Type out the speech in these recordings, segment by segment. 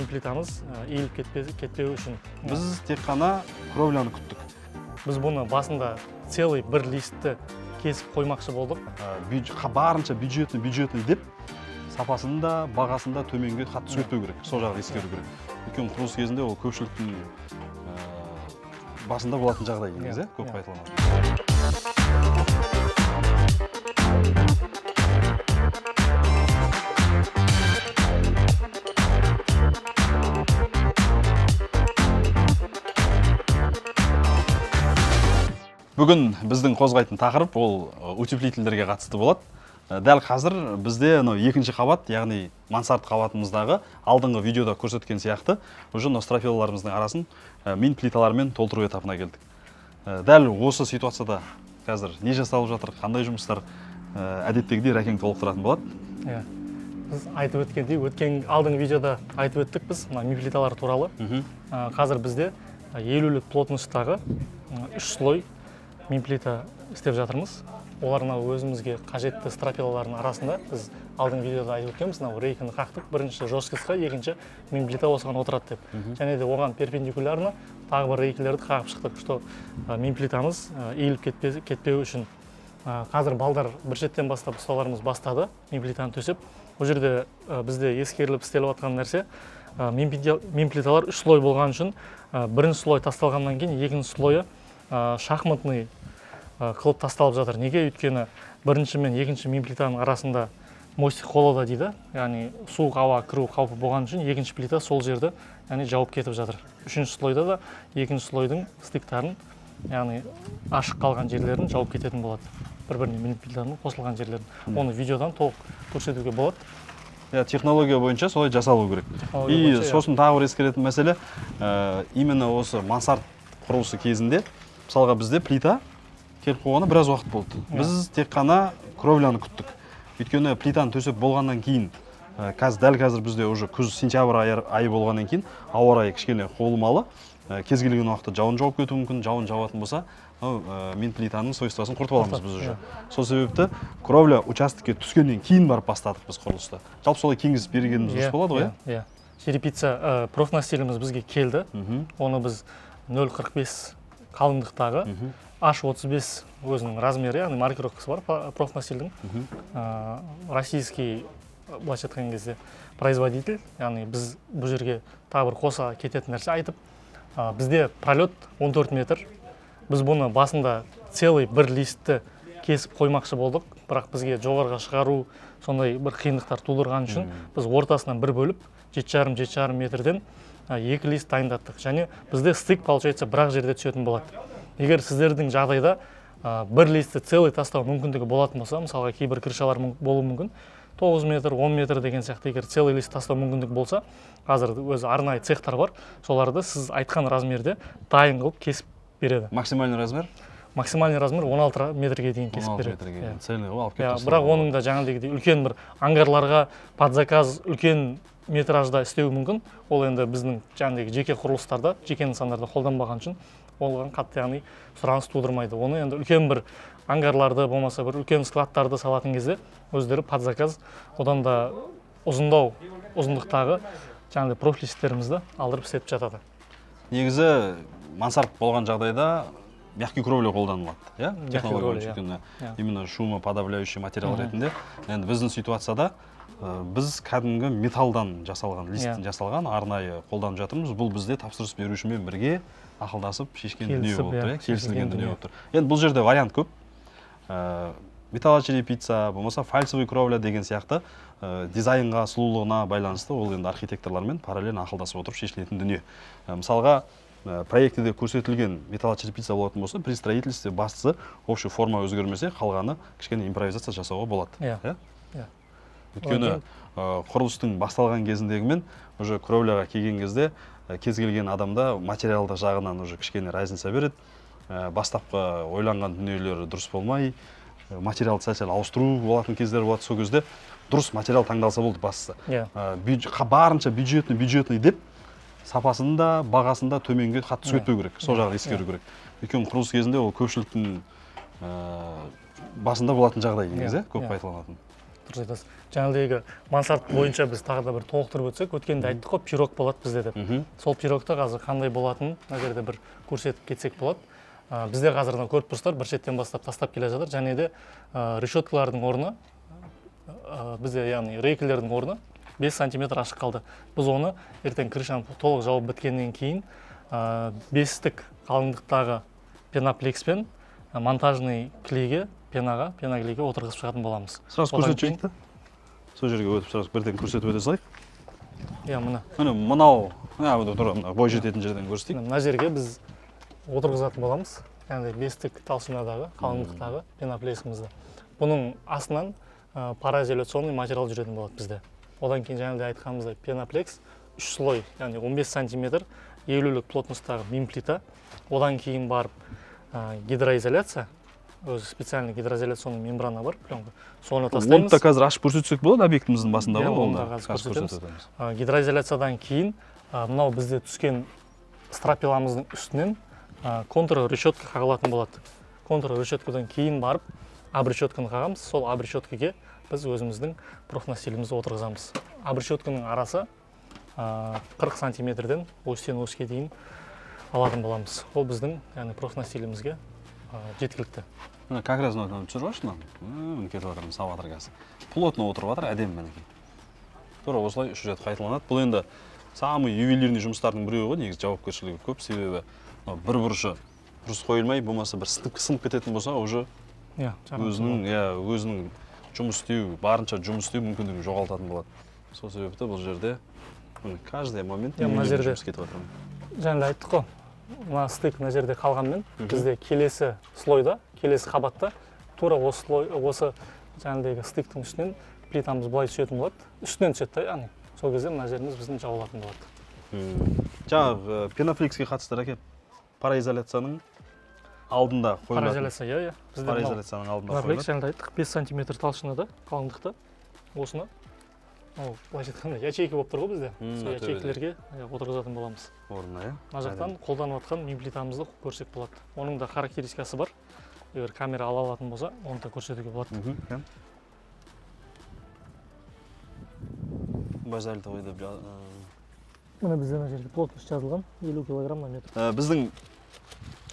мин плитамыз иіліп кетпеу үшін. Біз тек қана кровляны күттік. Біз бұны басында целый бір листті кесіп қоймақшы болдық. Барынша бюджетный деп, сапасында, бағасында төменге қатты түспеу керек. Сол жағын ескеру керек. Өйткені құрылыс кезінде ол көпшіліктің басында болатын жағдай негізі, көп қайталанады. Бүгін біздің қозғайтын тақырып ол утеплительдерге қатысты болады. Дәл қазір бізде екінші қабат, яғни мансард қабатымыздағы алдыңғы видеода көрсеткен сияқты уже стропилаларымыздың арасын мин плиталармен толтыру этапына келдік. Дәл осы ситуацияда қазір не жасалып жатыр, қандай жұмыстар әдеттегідей Рәкең толықтыратын болады? Біз айтып өткендей, алдыңғы видеода айтып өттік біз мин плиталар туралы. Қазір бізде 50-лік плотностағы 3 слой мин плита істеп жатырмыз. Оларына өзімізге қажетті стропилалардың арасында біз алдыңғы видеода айтып өткенбіз, рейканы қақтық, бірінші жесткостьқа, екінші мин плита осыған отырады деп. Және де оған перпендикулярно тағы бір рейкілерді қағып шықтық, что мин плитамыз иіліп кетпеу үшін. Қазір балдар бір шеттен бастап ұсталарымыз бастады, мин плитаны төсеп. Бұл жерде бізде ескеріліп істеліп жатқан нәрсе, мин плиталар 3 слой болған үшін бірінші слой тасталғаннан кейін екінші слойы шахматный қылып тасталып жатыр. Неге? Өйткені бірінші мен екінші мин плитаның арасында мостик холода дейді, яғни суық ауа кіру қаупі болған үшін екінші плита сол жерді жауып кетіп жатыр. Үшінші слойда да екінші слойдың стыктарын, яғни ашық қалған жерлерін жауып кететін болады. Бір-біріне мин плитаның қосылған жерлерін. Оны видеодан толық көрсетуге болады. Технология бойынша солай жасалу керек. И сосын тағы бір ескеретін мәселе, именно осы мансард құрылысы кезінде, мысалға бізде плита келіп қойғаны біраз уақыт болды. Біз тек қана кровляны күттік. Өйткені плитаны төсеп болғаннан кейін, дәл қазір бізде уже күз сентябрь айы болғаннан кейін ауа райы кішкене құбылмалы. Кез келген уақытта жауын жауып кетуі мүмкін, жауын жауатын болса, мин плитаның свойствосын құртып аламыз біз уже. Сол себепті кровля участокке түскеннен кейін барып бастадық біз құрылыста. Жалпы солай кеңес бергеніміз дұрыс болады ғой? Иә. Черепица профнастиліміз бізге келді. Оны біз 0,45 қалыңдықтағы H35 өзінің размері, яғни маркировкасы бар профнастилдің. Российский, былайша айтқан кезде, производитель, яғни біз бұл жерге тағы бір қоса кететін нәрсе айтып, бізде пролет 14 метр. Біз бұны басында целый бір листті кесіп қоймақшы болдық, бірақ бізге жоғарға шығару сондай бір қиындықтар тудырған үшін біз ортасынан бір бөліп 7,5 метрден 2 лист дайындаттық. Және бізде стык, получается, бір-ақ жерде түсетін болады. Егер сіздердің жағдайда бір листті целый тастау мүмкіндігі болатын болса, мысалға кейбір крышалар болуы мүмкін, 9 метр, 10 метр деген сияқты егер целый лист тастау мүмкіндігі болса, қазір өзі арнайы цехтар бар, соларды сіз айтқан размерде дайын қылып кесіп береді. Максимальный размер? Максимальный размер 16 метрге дейін кесіп береді. 16 метрге дейін. Целый ғой, алып кетіп. Бірақ оның да жаңағыдей үлкен бір ангарларға под заказ үлкен метражда істеу мүмкін. Ол енді біздің жаңағыдей жеке құрылыстарда, жеке нысандарда қолданбаған үшін оған қатты яғни сұраныс тудырмайды. Оны енді үлкен бір ангарларды, болмаса бір үлкен складтарды салатын кезде өздері под заказ, одан да ұзындықтағы жаңағыдай профлистерімізді алдырып істетіп жатады. Негізі мансард болған жағдайда мягкий кровля қолданылады, технология бойынша, именно шумоподавляющий материал ретінде. Енді біздің ситуацияда біз кәдімгі металдан жасалған, листтен жасалған арнайы қолданып жатырмыз. Бұл бізде тапсырыс берушімен бірге ақылдасып шешкен дүние болып тұр, келісілген дүние болып тұр. Енді бұл жерде вариант көп. Металлочерепица, болмаса фальцевый кровля деген сияқты дизайнға, сұлулығына байланысты ол енді архитекторлармен параллельно ақылдасып отырып шешілетін дүние. Мысалға, проектіде көрсетілген металлочерепица болатын болса, при строительстве бастысы общий форма өзгермесе, қалғаны кішкене импровизация жасауға болады. Өйткені құрылыстың басталған кезіндегімен уже кровляға келген кезде кез келген адамда материалдық жағынан уже кішкене разница береді. Бастапқы ойланған дүниелері дұрыс болмай, материалды сәл ауыстыру болатын кездер болады. Сол кезде дұрыс материал таңдалса болды бастысы. Барынша бюджетный деп, сапасында, бағасында төменге қатты түспеу керек. Сол жағын ескеру керек. Өйткені құрылыс кезінде ол көпшіліктің басында болатын жағдай негізі, көп қайталанатын. дұрыс айтасыз. Жаңағыдегі мансард бойынша біз тағы да бір толықтырып өтсек, өткенде айттық қой, пирог болады бізде деп. Сол пирогта қазір қандай болатынын мына жерде бір көрсетіп кетсек болады. Бізде қазірдің көріп тұрсыздар, бір шеттен бастап тастап келе жатыр. Және де решеткалардың орны, бізде яғни рейкілердің орны 5 сантиметр ашық қалды. Біз оны ертең крышаны толық жауып біткеннен кейін 5-тік қалыңдықтағы пеноплекспен монтажный клейге, пена клейге отырғызып шығатын боламыз. Сразу көрсетейік та. Сол жерге өтіп сразу бірден көрсетіп өте салайық. Иә, мынау, бой жететін жерден көрсетейік. Мына жерге біз отырғызатын боламыз. Яғни 5-тік толщинадағы, қалыңдықтағы пеноплексімізді. Бұның астынан параизоляционный материал жүретін болады бізде. Одан кейін жаңағыдай айтқанымыздай пеноплекс 3 слой, яғни 15 сантиметр елулік плотностағы мемплита. Одан кейін барып гидроизоляция, өзі специальный гидроизоляционный мембрана бар, пленка. Соны тастаймыз. Оны да қазір ашып көрсетсек болады объектіміздің басында ғой. Оны да қазір көрсетеміз. Гидроизоляциядан кейін мынау бізде түскен стропиламыздың үстінен контур решетка қағылатын болады. Контур решеткадан кейін барып обрешетканы қағамыз. Сол обрешеткаге біз өзіміздің профнастилімізді отырғызамыз. Обрешетканың арасы 40 сантиметрден осыдан осыға дейін алатын боламыз. Ол біздің профнастилімізге жеткілікті. Как раз түсіріп ашты ма? Кетіп жатыр, сап жатыр қазір. Плотно отырып жатыр, әдемі мінекей. Тура осылай үш рет қайталанады. Бұл енді самый ювелирный жұмыстардың біреуі ғой, негізі жауапкершілігі көп, себебі бір бұрышы дұрыс қойылмай, болмаса бір сынып кететін болса, уже өзінің жұмыс істеу, барынша жұмыс істеу мүмкіндігін жоғалтатын болады. Сол себепті бұл жерде каждый момент жұмыс кетіп жатыр. Жаңа айттық қой, мына стык мына жерде қалғанмен, бізде келесі слойда, келесі қабатта тура осы жаңағыдегі стыктың үстінен плитамыз былай түсетін болады. Үстінен түседі, яғни сол кезде мына жеріміз біздің жабылатын болады. Жаңағы пеноплекске қатысты рәке параизоляцияның алдында қойылатын. Параизоляция, параизоляцияның алдында қойылады. Пеноплекске жаңа айттық, 5 сантиметр толщинада қалыңдықта. Осыны былайша айтқанда ячейка болып тұр ғой бізде. Сол ячейкалерге отырғызатын боламыз. Орнына, мына жақтан қолданып жатқан мемплитамызды көрсек болады. Оның да характеристикасы бар. Егер камера ала алатын болса, оны да көрсетуге болады. Базальтовый деп мына бізде мына жерде плотность жазылған 50 кг на метр. Біздің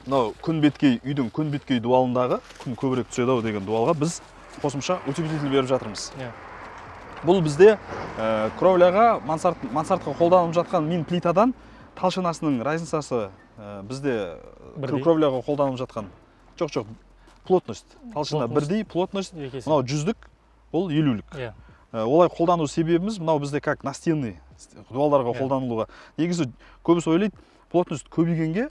мынау үйдің күн беткей дуалындағы күн көбірек түседі ау деген дуалға біз қосымша утеплитель беріп жатырмыз. Бұл бізде кровляға, мансардқа қолданылып жатқан мин плитадан толщинасының разницасы бізде кровляға қолданылып жатқан жоқ плотность, толщина бірдей, плотность мынау 100-дік, ол 50-лік. Олай қолдану себебіміз мынау бізде как настенный дуалдарға қолданылуға. Негізі көбісі ойлайды, плотность көбейгенге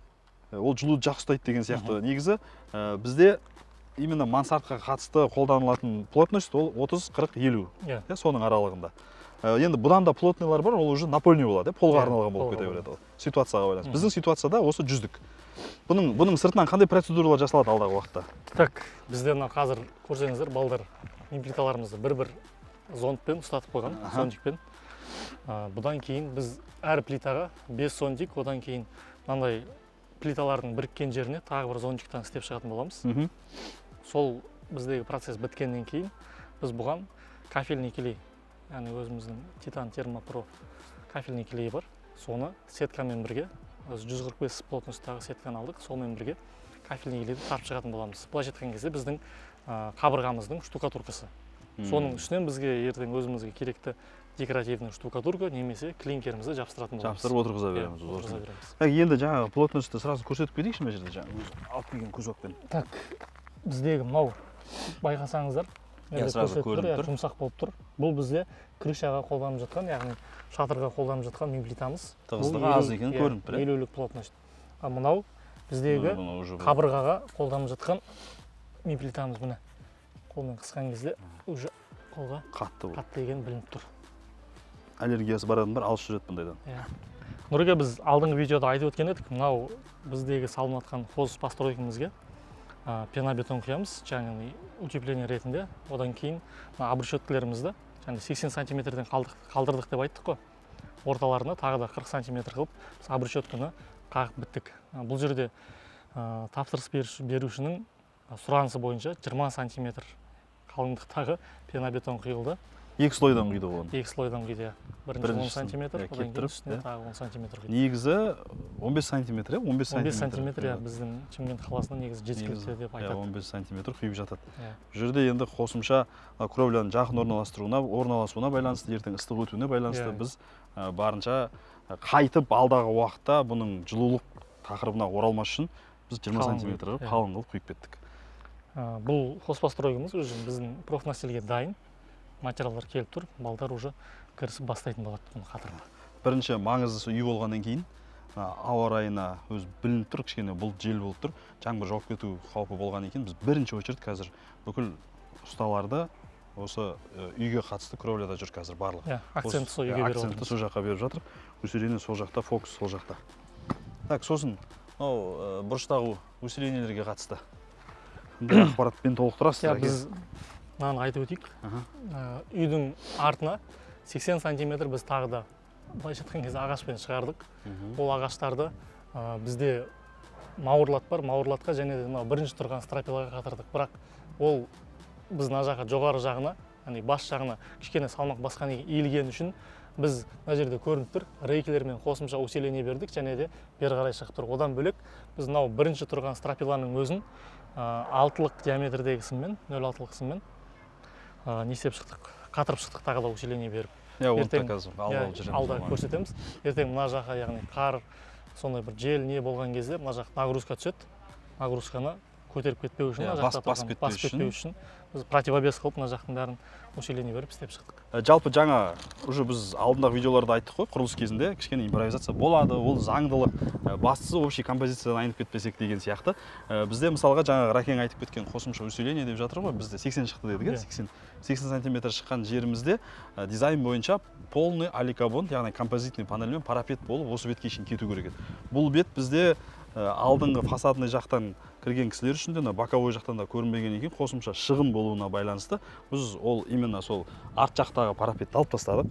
ол жылуды жақсы ұстайды деген сияқты. Негізі бізде именно мансардқа қатысты қолданылатын плотность ол 30, 40, 50 соның аралығында. Енді бұдан да плотныйлар бар, ол уже напольный болады, полға арналған болып кете береді. Ситуацияға байланысты. Біздің ситуацияда осы 100-дік. Бұның сыртынан қандай процедуралар жасалады алдағы уақытта? Так, бізде қазір көрсеңіздер, балдар мемплиталарымызды бір-бір зондпен ұстатып қойған, зондикпен. Бұдан кейін біз әр плитаға 5 зондик, одан кейін мынандай плиталардың біріккен жеріне тағы бір зондиктан істеп шығатын боламыз. Сол біздегі процесс біткеннен кейін біз бұған кафельный клей, яғни өзіміздің Титан Термопро кафельный клей бар. Соны сеткамен бірге, 145 плотностағы сетканы алдық, сонымен бірге кафельный клейді тарып шығатын боламыз. Былайша айтқан кезде біздің қабырғамыздың штукатуркасы. Соның үстінен бізге ертең өзімізге керекті декоративный штукатурка немесе клинкерімізді жабыстыратын боламыз. Жабыстырып отырғыза береміз. Енді жаңағы плотностьті сразу көрсетіп кетейікші мына жерде жаңағы алып келген көзөкпен. Так, біздегі мынау байқасаңыздар, сразу көрініп тұр. жұмсақ болып тұр. Бұл бізде крышаға қолданып жатқан, яғни шатырға қолданып жатқан мемплитамыз. Тығыздығы аз екен көрініп тұр. 50-лік плотность. Мынау біздегі қабырғаға қолданып жатқан мемплитамыз міне. Қолмен қысқан кезде уже қолға қатты екен білініп тұр. Аллергиясы бар адамдар алыс жүреді бұндайдан. Нұреке, біз алдыңғы видеода айтып өткен едік, мынау біздегі салынып жатқан хоз постройкамызге пенобетон құямыз, жаңағы утепление ретінде. Одан кейін обрешеткаларымызды 80 сантиметрден қалдырдық деп айттық қой. Орталарына тағы да 40 сантиметр қылып обрешетканы қағып біттік. Бұл жерде тапсырыс берушінің сұранысы бойынша 20 сантиметр қалыңдықтағы пенобетон құйылды. Екі слойдан құйды ғой. Екі слойдан құйды. Бірінші 10 сантиметр, одан кейін үстіне тағы 10 сантиметр құйды. Негізі 15 сантиметр, 15 сантиметр, біздің Шымкент қаласында негізі жеткілікті деп айтады. 15 сантиметр құйып жатады. Бұл жерде енді қосымша кровляның жақын орналасуына байланысты, ертең ыстық өтуіне байланысты біз барынша қайтып алдағы уақытта бұның жылулық тақырыбына оралмас үшін біз 20 сантиметрға қалың қылып құйып кеттік. Бұл хозпостройкамыз уже біздің профнастилге дайын. Материалдар келіп тұр, балдар уже кірісіп бастайтын болады бұны қатырма. Бірінші маңыздысы үй болғаннан кейін ауа райына өз білініп тұр, кішкене бұл жел болып тұр, жаңбыр жауып кету қаупі болғаннан кейін біз бірінші очередь қазір бүкіл ұсталарды осы үйге қатысты кровляда жүр қазір барлығы. Акцентті сол үйге беріп жатыр. Акцентті сол жаққа беріп жатыр. Усиление сол жақта, фокус сол жақта. Так, сосын бұрыштағы усилениелерге қатысты ақпаратпен толықтырасыз. Біз мынаны айтып өтейік. Үйдің артына 80 сантиметр біз тағы да былайша айтқан кезде ағашпен шығардық. Ол ағаштарды бізде мауырлат бар, мауырлатқа және де бірінші тұрған стропилаға қатырдық. Бірақ ол біз мына жаққа жоғары жағына, бас жағына кішкене салмақ басқан иілген үшін біз мына жерде көрініп тұр, рейкілермен қосымша усиление бердік және де бері қарай шығып тұр. Одан бөлек біз мынау бірінші тұрған стропиланың өзін 6-лық диаметрдегі сыммен, 0,6-лық сыммен не істеп шықтық, қатырып шықтық, тағы да усиление беріп. Алда көрсетеміз. Ертең мына жаққа, яғни қар, сондай бір жел не болған кезде мына жақ нагрузка түседі. Нагрузканы көтеріп кетпеу үшін, басып кетпеу үшін біз противовес қылып мына жақтың бәрін усиление беріп істеп шықтық. Жалпы жаңа уже біз алдындағы видеоларда айттық қой, құрылыс кезінде кішкене импровизация болады, ол заңдылық, бастысы общий композициядан айнып кетпесек деген сияқты. Бізде мысалға жаңа Ракең айтып кеткен қосымша усиление деп жатыр ғой, бізде 80 шықты дедік, 80 сантиметр шыққан жерімізде дизайн бойынша полный аликабон, яғни композитный панельмен парапет болып осы бетке шейін кету керек еді. Бұл бет бізде алдыңғы фасадный жақтан кірген кісілер үшін де боковой жақтан да көрінбеген екен, қосымша шығын болуына байланысты біз ол именно сол арт жақтағы парапетті алып тастадық.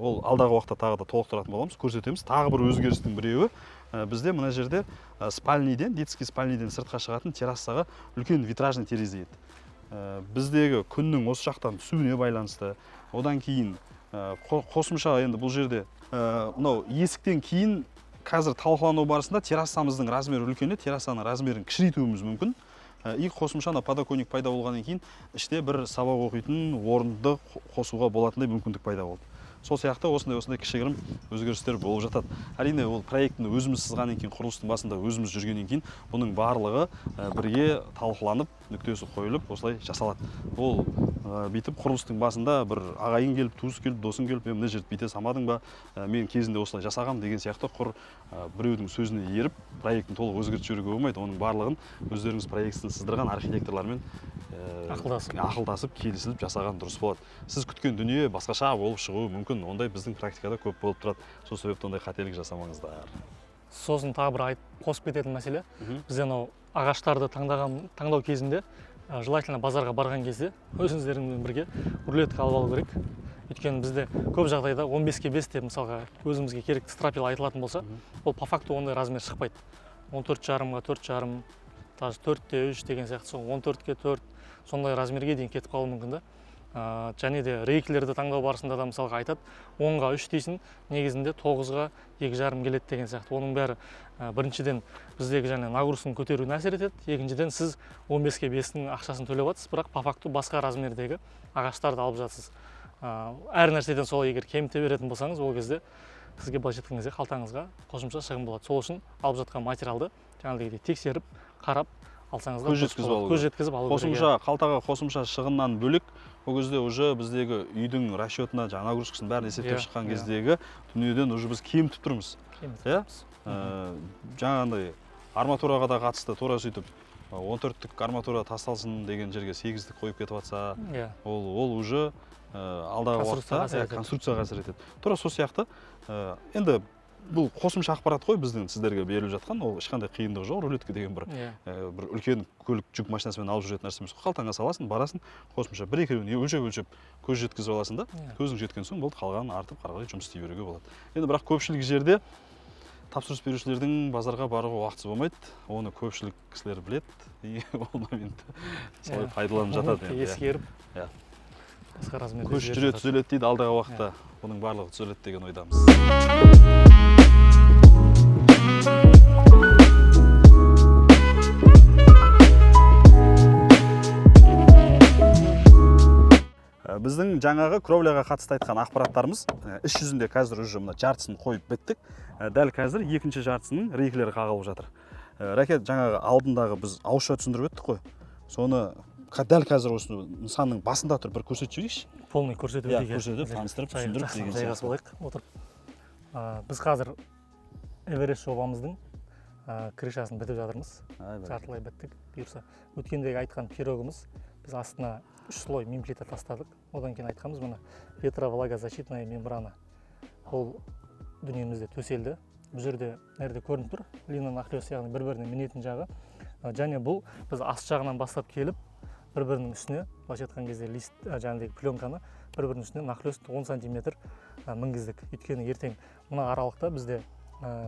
Ол алдағы уақытта тағы да толықтыратын боламыз, көрсетеміз. Тағы бір өзгерістің біреуі бізде мына жерде спальныйден, детский спальныйден сыртқа шығатын террасаға үлкен витражный терезе еді. Біздегі күннің осы жақтан түсуіне байланысты, одан кейін қосымша енді бұл жерде мынау есіктен кейін қазір талқылану барысында террасамыздың размері үлкені, террасаның размерін кішірейтуіміз мүмкін. И қосымша подоконник пайда болғаннан кейін іште бір сабақ оқитын орынды қосуға болатындай мүмкіндік пайда болды. Сол сияқты осындай кішігірім өзгерістер болып жатады. Әрине ол проектіні өзіміз сызғаннан кейін, құрылыстың басында өзіміз жүргеннен кейін бұның барлығы бірге талқыланып, нүктесі қойылып, осылай жасалады. Ол бүйтіп құрылыстың басында бір ағайын келіп, туыс келіп, досың келіп, мына жерді бүйте салмадың ба, мен кезінде осылай жасағам деген сияқты құр біреудің сөзіне еріп, проектін толық өзгертіп жіберуге болмайды. Оның барлығын өздеріңіз проектісін сыздырған архитекторлармен ақылдасып, келісіліп жасаған дұрыс болады. Сіз күткен дүние басқаша болып шығуы мүмкін. Ондай біздің практикада көп болып тұрады. Сол себепті ондай қателік жасамаңыздар. Сосын тағы бір қосып кететін мәселе. Біз анау ағаштарды таңдау кезінде желательно базарға барған кезде өзіңіздермен бірге рулетка алып алу керек. Өйткені бізде көп жағдайда 15-ке 5 деп мысалға өзімізге керекті стропил айтылатын болса, ол по факту ондай размер шықпайды. 14,5-ға 4,5, даже 4-те 3 деген сияқты 14-ке 4 сондай размерге дейін кетіп қалуы мүмкін. Және де рейкілерді таңдау барысында да мысалға айтады, 10-ға 3 дейсің, негізінде 9-ға 2,5 келеді деген сияқты. Оның бәрі біріншіден біздегі және нагрузканы көтеруіне әсер етеді, екіншіден сіз 15-ке 5-ің ақшасын төлеп жатсыз, бірақ по факту басқа размердегі ағаштарды алып жатсыз. Әр нәрседен сол егер кеміте беретін болсаңыз, ол кезде сізге былайша айтқан кезде қалтаңызға қосымша шығын болады. Сол үшін алып жатқан материалды жаңағыдай тексеріп, қарап алсаңыз да көз жеткізіп алу керек. Қосымша қалтаға қосымша шығыннан бөлек, ол кезде уже біздегі үйдің расчетына жаңа нагрузкасын бәрін есептеп шыққан кездегі дүниеден уже біз кемітіп тұрмыз. Жаңағындай арматураға да қатысты тура сөйтіп 14-тік арматура тасталсын деген жерге 8-тік қойып кетіп жатса, ол уже алдағы уақытта конструкцияға әсер етеді. Тура сол сияқты. Енді бұл қосымша ақпарат қой біздің сіздерге беріліп жатқан, ол ешқандай қиындығы жоқ. Рулетка деген бір үлкен көлік жүк машинасымен алып жүретін нәрсе емес. Қалтаңа саласың, барасың, қосымша бір-екеуін өлшеп көз жеткізіп аласың да, көзің жеткен соң болды, қалғанын артып қарай жұмыс істей беруге болады. Енді бірақ көпшілік жерде тапсырыс берушілердің базарға баруға уақыты болмайды. Оны көпшілік кісілер біледі. И ол моментті солай пайдаланып жатады. Ескеріп. Басқа размерде. Көш жүре түзеледі дейді, алдағы уақытта бұның барлығы түзеледі деген ойдамыз. Біздің жаңағы кровляға қатысты айтқан ақпараттарымыз іс жүзінде қазір уже мына жартысын қойып біттік. Дәл қазір екінші жартысының рейкілері қағылып жатыр. Рәке, жаңағы алдындағы біз ауызша түсіндіріп өттік қой. Соны дәл қазір осы нысанның басында тұрып бір көрсетіп жіберейікші. Полный көрсетіп өтейік. Көрсетіп, таныстырып, түсіндіріп деген сияқты. Жайғасып алайық, отырып. Біз қазір Эверест жобамыздың крышасын бітіп жатырмыз. Жартылай біттік. Бұйырса, өткендегі айтқан пирогымыз біз астына 3 слой мемплита тастадық. Одан кейін айтқанымыз мына ветровлагозащитная мембрана. Ол дүниемізде төселді. Бұл жерде нәрде көрініп тұр. Лина нахлёс, яғни бір-біріне мінетін жағы. Және бұл біз аст жағынан бастап келіп, бір-бірінің үстіне, былайша айтқан кезде лист жаңағыдай пленканы бір-бірінің үстіне нахлёс 10 см мінгіздік. Өйткені ертең мына аралықта бізде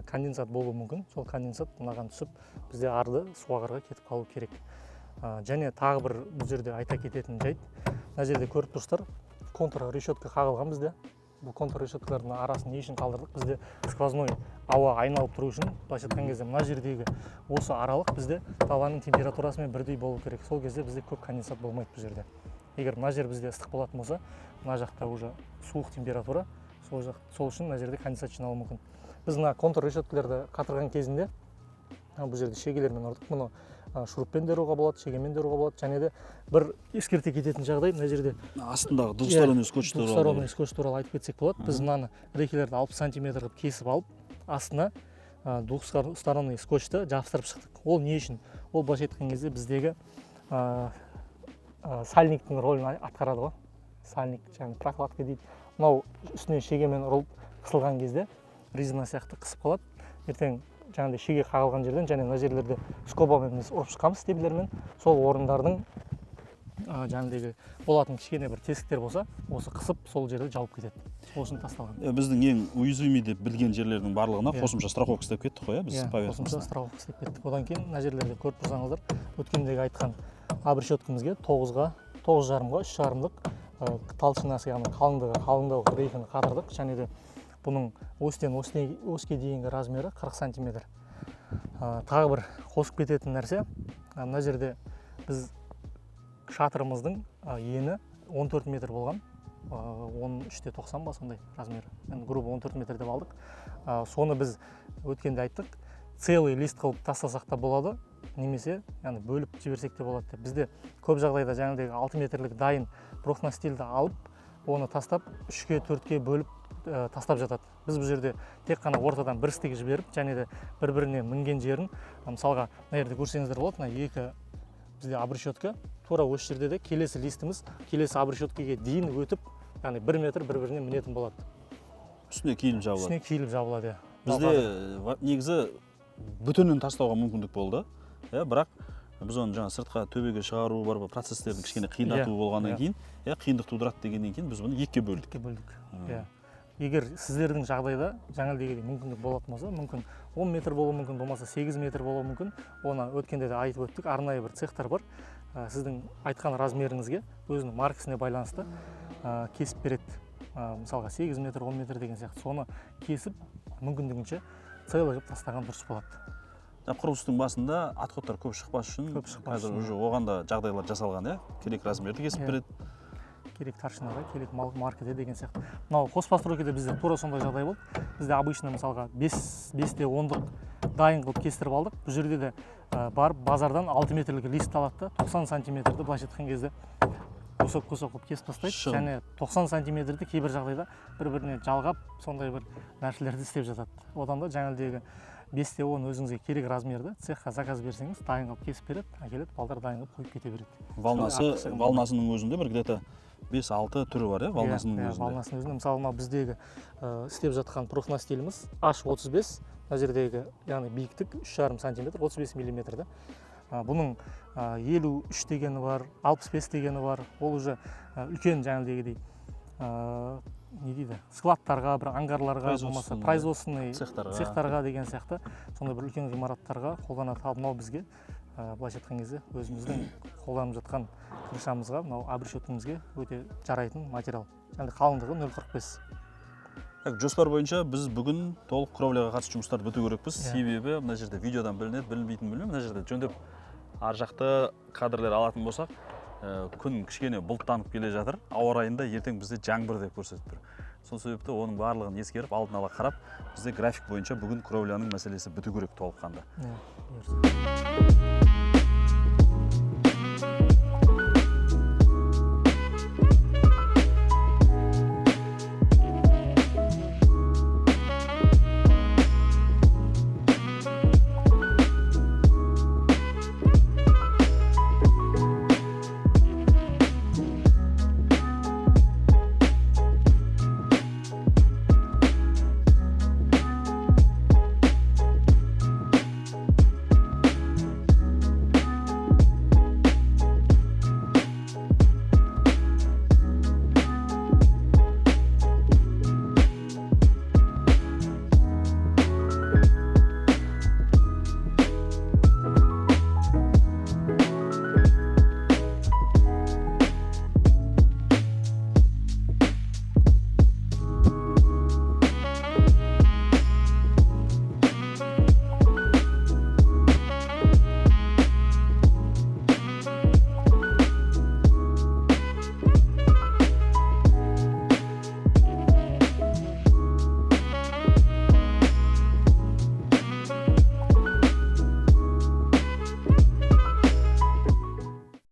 конденсат болуы мүмкін. Сол конденсат мынаған түсіп, бізде арды суағарға кетіп қалу керек. Және тағы бір бұл жерде айта кететін жайт, мына жерде көріп тұрсыздар, контур решетка қағылған бізде. Бұл контур решеткалардың арасын не үшін қалдырдық? Бізде сквозной ауа айналып тұру үшін, былайша айтқан кезде мына жердегі осы аралық бізде табанның температурасымен бірдей болу керек. Сол кезде бізде көп конденсат болмайды бұл жерде. Егер мына жер бізде ыстық болатын болса, мына жақта уже суық температура, сол үшін мына жерде конденсат жиналуы мүмкін. Біз мына контур решеткаларды қатырған кезінде бұл жерде шегелермен ұрдық. Мұны шуруппен де ұруға болады, шегемен де ұруға болады. Және де бір ескерте кететін жағдай, мына жерде астындағы двухсторонний скотч туралы айтып кетсек болады. Біз мынаны рейкелерді 60 см қылып кесіп алып, астына двухсторонний скотчты жабыстырып шықтық. Ол не үшін? Ол былайша айтқан кезде біздегі сальниктің рөлін атқарады ғой. Сальник, жаңағы прокладка дейді. Мынау үстіне шегемен ұрылып қысылған кезде резина сияқты қысып қалады. Ертең жаңағыдай шеге қағылған жерден және мына жерлерде скобамен біз ұрып шыққанбыз степлермен. Сол орындардың жаңағыдай болатын кішкене бір тесіктер болса, осы қысып сол жерде жауып кетеді. Сол үшін тасталған. Біздің ең уязвимый деп білген жерлердің барлығына қосымша страховка істеп кеттік қой, біз поверхностьқа. Қосымша страховка істеп кеттік. Одан кейін мына жерлерде көріп тұрсаңыздар, өткендегі айтқан обрешеткамызге 9-ға, 9,5-ға 3,5-лық толщинасы, яғни қалыңдығы рейканы қатырдық. Және де бұның осыдан осыға дейінгі размері 40 см. Тағы бір қосып кететін нәрсе, мына жерде біз шатырымыздың ені 14 метр болған, 13,90 ба сондай размері. Грубо 14 метр деп алдық. Соны біз өткенде айттық, целый лист қылып тастасақ та болады, немесе бөліп жіберсек те болады. Бізде көп жағдайда жаңағыдай 6 метрлік дайын профнастилді алып, оны тастап 3-ке 4-ке бөліп тастап жатады. Біз бұл жерде тек қана ортадан бір стек жіберіп, және де бір-біріне мінген жерін, мысалға, мына жерде көрсеңіздер болады, мына екі бізде обрешетка, тура осы жерде де келесі листіміз келесі обрешеткаға дейін өтіп, яғни 1 метр бір-біріне мінетін болады. Үстіне киіліп жабылады. Үстіне киіліп жабылады. Бізде негізі бүтінін тастауға мүмкіндік болды, бірақ біз оны жаңа сыртқа төбеге шығару бар, процесстердің кішкене қиындатуы болғаннан кейін, қиындық тудырады дегеннен кейін біз бұны екіге бөлдік. Егер сіздердің жағдайда жаңағыдай мүмкіндік болатын болса, мүмкін 10 метр болуы мүмкін, болмаса 8 метр болуы мүмкін. Оны өткенде де айтып өттік, арнайы бір цехтар бар. Сіздің айтқан размеріңізге, өзінің маркасына байланысты кесіп береді. Мысалға 8 метр, 10 метр деген сияқты. Соны кесіп, мүмкіндігінше целый қылып тастаған дұрыс болады. Құрылыстың басында отходтар көп шықпас үшін, қазір уже оған да жағдайлар жасалған, керек размерді кесіп береді. Керек торшинада, керек маркеде деген сияқты. Мынау қос постройкада бізде тура сондай жағдай болды. Бізде обычно мысалға 5-те 10-дық дайын қылып кестіріп алдық. Бұл жерде де барып базардан 6 метрлік лист алады, 90 сантиметрді былайша айтқан кезде кусок қылып кесіп тастайды. Және 90 сантиметрді кейбір жағдайда бір-біріне жалғап, сондай бір нәрселерді істеп жатады. Одан да жаңағыдегі 5-те 10 өзіңізге керек размерді цехқа заказ берсеңіз, дайын қылып кесіп береді, әкеледі, балдар дайын қылып қойып кете береді. Волнасының өзінде бір где-то 5-6 түрі бар, волнасының өзінде. Волнасының өзінде. Мысалы, біздегі істеп жатқан профнастиліміз H35, мына жердегі, яғни биіктік 3,5 см, 35 мм. Бұның 53 дегені бар, 65 дегені бар. Ол уже үлкен жаңағыдегідей не дейді, складтарға, бір ангарларға, болмаса производственный цехтарға. цехтарға деген сияқты сондай бір үлкен ғимараттарға қолданады. Ал мынау бізге былайша айтқан кезде өзіміздің қолданып жатқан крышамызға, мынау обрешеткамызге өте жарайтын материал. Және қалыңдығы 0,45. Жоспар бойынша біз бүгін толық кровляға қатысты жұмыстарды біту керекпіз. Себебі мына жерде видеодан білінеді, білінбейтін білмеймін. Мына жерде жөндеп ар жақты кадрлер алатын болсақ, күн кішкене бұлттанып келе жатыр. Ауа райында ертең бізде жаңбыр деп көрсетіп тұр. Сол себепті оның барлығын ескеріп, алдын ала қарап, бізде график бойынша бүгін кровляның мәселесі біту керек толыққанды.